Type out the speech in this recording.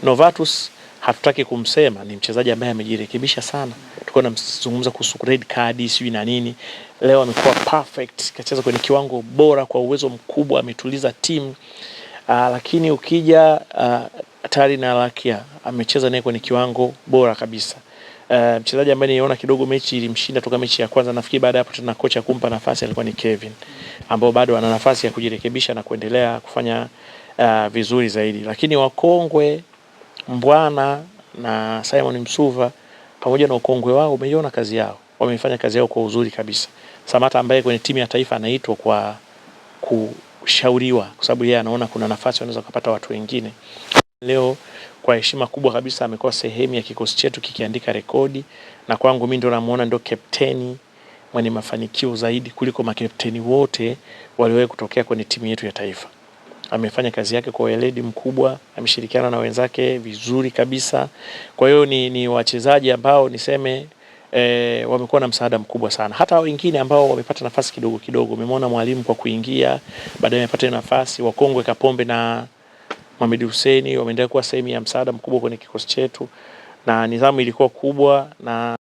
Novatus hatutaki kumsema, ni mchezaji ambaye amejirekebisha sana. Tulikuwa tunazungumza kuhusu red card sijui na nini. Leo amekuwa perfect, kacheza kwenye kiwango bora kwa uwezo mkubwa, ametuliza timu. Lakini ukija Tari na Lakia amecheza naye kwenye kiwango bora kabisa. Mchezaji ambaye niona kidogo mechi ilimshinda toka mechi ya kwanza, nafikiri baada ya hapo tena kocha kumpa nafasi alikuwa ni Kevin, ambao bado ana nafasi ya kujirekebisha na kuendelea kufanya vizuri zaidi. Lakini wakongwe Mbwana na Simon Msuva pamoja na ukongwe wao, umeiona kazi yao, wamefanya kazi yao kwa uzuri kabisa. Samata ambaye kwenye timu ya taifa anaitwa kwa kushauriwa, kwa sababu yeye anaona kuna nafasi wanaweza kupata watu wengine. Leo kwa heshima kubwa kabisa amekuwa sehemu ya kikosi chetu kikiandika rekodi, na kwangu mimi ndio namuona ndio kapteni mwenye mafanikio zaidi kuliko makapteni wote waliowahi kutokea kwenye timu yetu ya taifa. Amefanya kazi yake kwa weledi mkubwa, ameshirikiana na wenzake vizuri kabisa. Kwa hiyo ni wachezaji ambao niseme wamekuwa na msaada mkubwa sana. Hata wengine ambao wamepata nafasi kidogo kidogo, umemwona Mwalimu kwa kuingia, baadaye amepata nafasi. Wakongwe Kapombe na Mohamed Hussein wameendelea kuwa sehemu ya msaada mkubwa kwenye kikosi chetu, na nidhamu ilikuwa kubwa na